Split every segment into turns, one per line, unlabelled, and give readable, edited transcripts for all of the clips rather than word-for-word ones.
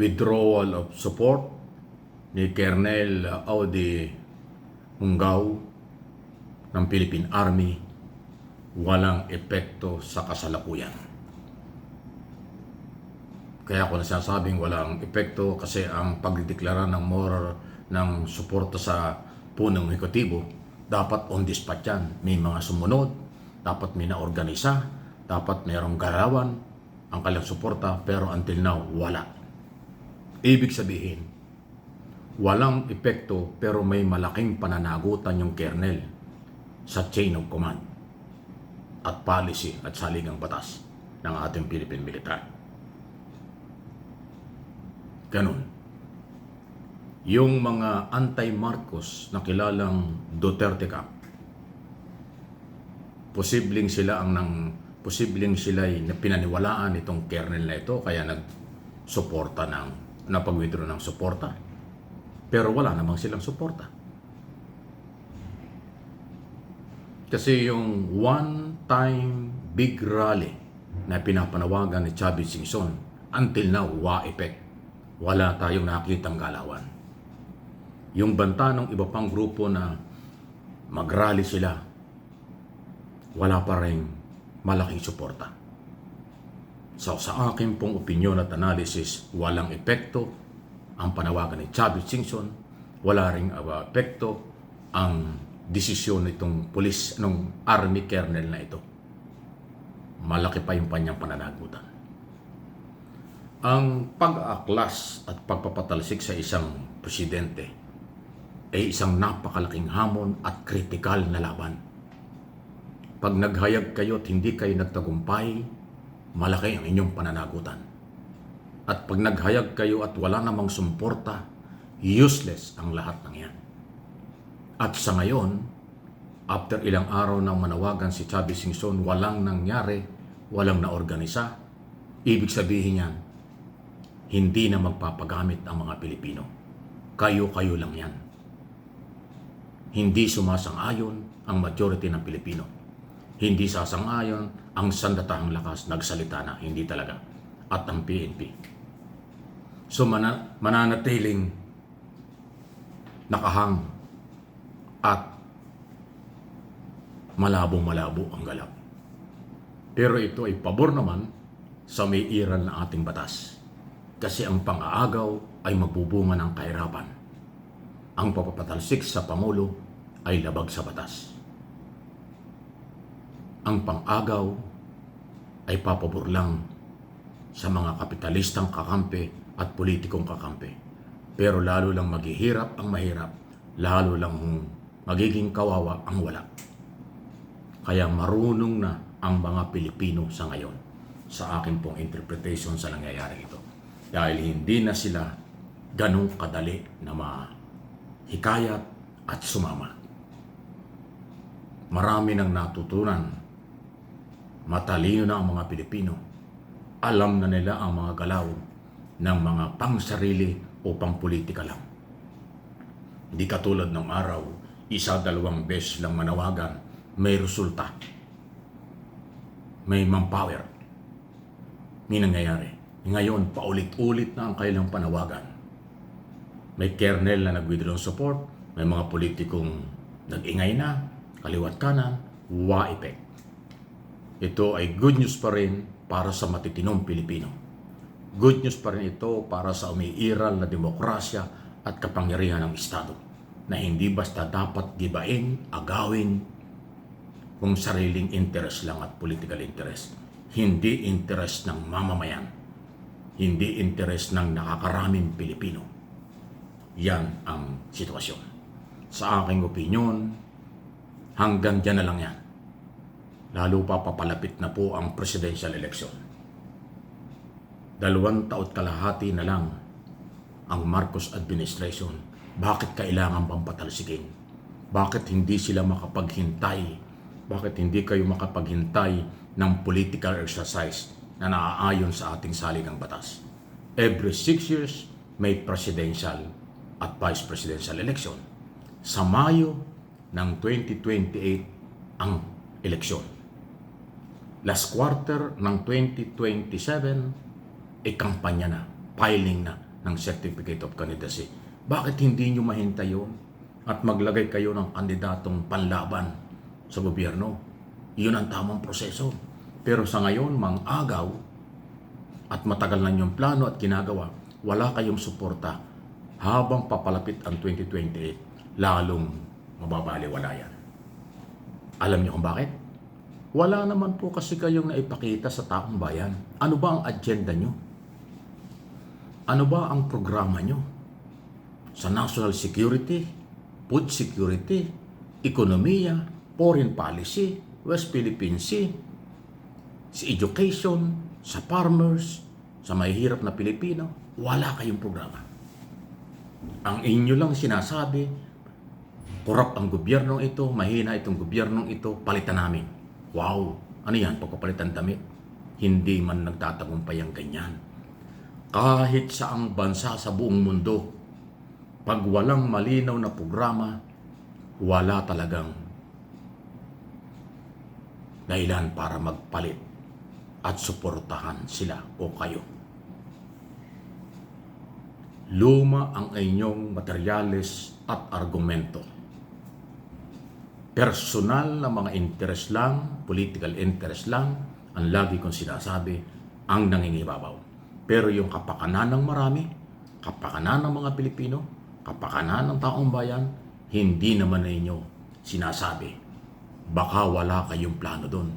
withdrawal of support ni Colonel Audi Hungao ng Philippine Army walang epekto sa kasalukuyan. Kaya ako nasasabing walang epekto kasi ang pagdeklara ng moral ng suporta sa punong ekotibo dapat on the spot yan. May mga sumunod, dapat may naorganisa, dapat mayroong garawan ang kanilang suporta, pero until now wala. Ibig sabihin, walang epekto pero may malaking pananagutan yung kernel sa chain of command at policy at saligang batas ng ating Philippine Military. Ganun. Yung mga anti-Marcos na kilalang Duterte Camp, posibleng sila ay pinaniwalaan itong kernel na ito kaya nagsuporta napag-withdraw ng suporta. Pero wala namang silang suporta. Kasi yung one-time big rally na pinapanawagan ni Chavez Singson, until now, effect. Wala tayong nakitang galawan. Yung banta ng iba pang grupo na mag-rally sila, wala pa rin malaking suporta. So sa akin pong opinyon at analysis, walang epekto ang panawagan ni Chavez Singson, wala ring epekto ang desisyon nitong police, ng army kernel na ito. Malaki pa yung kanyang pananagutan. Ang pag-aaklas at pagpapatalsik sa isang presidente ay isang napakalaking hamon at kritikal na laban. Pag naghayag kayo at hindi kayo nagtagumpay, malaki ang inyong pananagutan. At pag naghayag kayo at wala namang sumporta, useless ang lahat ng yan. At sa ngayon, after ilang araw nang manawagan si Chavez Singson, walang nangyari, walang naorganisa, ibig sabihin yan, hindi na magpapagamit ang mga Pilipino. Kayo-kayo lang yan. Hindi sumasang-ayon ang majority ng Pilipino. Hindi sasang-ayon ang sandatahang lakas, nagsalita na, hindi talaga. At ang PNP. So mananatiling nakahang at malabo-malabo ang galaw. Pero ito ay pabor naman sa may iral na ating batas. Kasi ang pang-aagaw ay magbubunga ng kahirapan. Ang papapatalsik sa Pangulo ay labag sa batas. Ang pang-agaw ay papabor lang sa mga kapitalistang kakampi at politikong kakampi. Pero lalo lang maghihirap ang mahirap, lalo lang magiging kawawa ang wala. Kaya marunong na ang mga Pilipino sa ngayon sa akin pong interpretation sa nangyayari ito. Dahil hindi na sila ganong kadali na mahikayat at sumama. Marami nang natutunan. Matalino na ang mga Pilipino. Alam na nila ang mga galaw ng mga pangsarili o pangpolitika lang. Hindi katulad ng araw, 1-2 beses lang manawagan, may resulta. May manpower. May nangyayari. Ngayon, paulit-ulit na ang kailang panawagan. May kernel na nag-withdraw support, may mga politikong nag-ingay na, kaliwat kanan, effect. Ito ay good news pa rin para sa matitinong Pilipino. Good news pa rin ito para sa umiiral na demokrasya at kapangyarihan ng Estado na hindi basta dapat gibain, agawin kung sariling interest lang at political interest. Hindi interest ng mamamayan. Hindi interest ng nakakaraming Pilipino. Yan ang sitwasyon. Sa aking opinyon, hanggang dyan na lang yan. Lalo pa papalapit na po ang presidential election. 2 taon kalahati na lang ang Marcos administration. Bakit kailangan pang patalsikin? Bakit hindi sila makapaghintay? Bakit hindi kayo makapaghintay ng political exercise na naaayon sa ating saligang batas? Every 6 years, may presidential at vice presidential election. Sa Mayo ng 2028 ang eleksyon. Last quarter ng 2027, kampanya na, filing na ng Certificate of Candidacy. Bakit hindi nyo mahintay yun at maglagay kayo ng kandidatong panlaban sa gobyerno? Yun ang tamang proseso. Pero sa ngayon, mang-agaw at matagal na yung plano at ginagawa, wala kayong suporta habang papalapit ang 2028, lalong mababaliwala yan. Alam niyo kung bakit? Wala naman po kasi kayong naipakita sa taong bayan. Ano ba ang agenda nyo? Ano ba ang programa nyo? Sa national security, food security, ekonomiya, foreign policy, West Philippine Sea, sa education, sa farmers, sa mahihirap na Pilipino, wala kayong programa. Ang inyo lang sinasabi, korap ang gobyernong ito, mahina itong gobyernong ito, palitan namin. Wow! Ano yan? Pagpapalitan damit? Hindi man nagtatagumpay ang ganyan. Kahit saang bansa sa buong mundo, pag walang malinaw na programa, wala talagang dahilan para magpalit at suportahan sila o kayo. Luma ang inyong materyales at argumento. Personal na mga interest lang, political interest lang, ang lagi kong sinasabi, ang nangingibabaw. Pero yung kapakanan ng marami, kapakanan ng mga Pilipino, kapakanan ng taong bayan, hindi naman ninyo sinasabi. Baka wala kayong plano doon.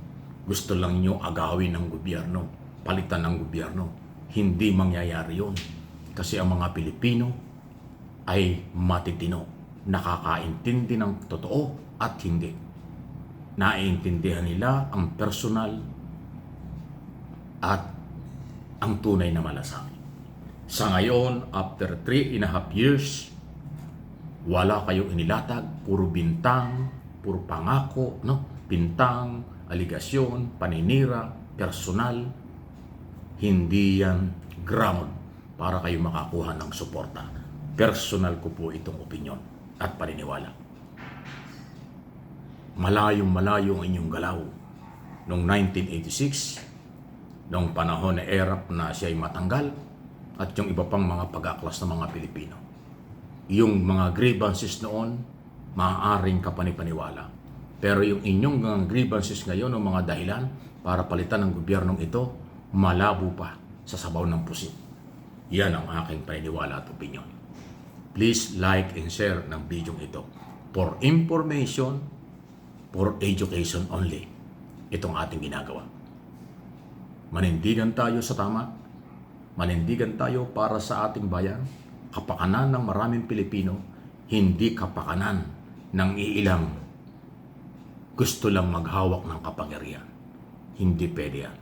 Gusto lang nyo agawin ng gobyerno, palitan ng gobyerno. Hindi mangyayari yun. Kasi ang mga Pilipino ay matitino, nakakaintindi ng totoo at hindi. Naiintindihan nila ang personal at ang tunay na malasakit. Sa ngayon, after 3.5 years, wala kayong inilatag, puro bintang, puro pangako, no? Bintang, aligasyon, paninira, personal. Hindi yan ground para kayo makakuha ng suporta. Personal ko po itong opinyon at paniniwala. Malayong-malayo ang inyong galaw. Noong 1986, noong panahon na ERAP na siya ay matanggal, at yung iba pang mga pag-aklas ng mga Pilipino. Yung mga grievances noon, maaaring kapanipaniwala. Pero yung inyong mga grievances ngayon, ng mga dahilan para palitan ng gobyernong ito, malabo pa sa sabaw ng pusit. Yan ang aking paniniwala at opinion. Please like and share ng video ito. For information, for education only. Itong ating ginagawa. Manindigan tayo sa tama. Manindigan tayo para sa ating bayan. Kapakanan ng maraming Pilipino, hindi kapakanan ng iilang gusto lang maghawak ng kapangyarihan. Hindi pwede yan.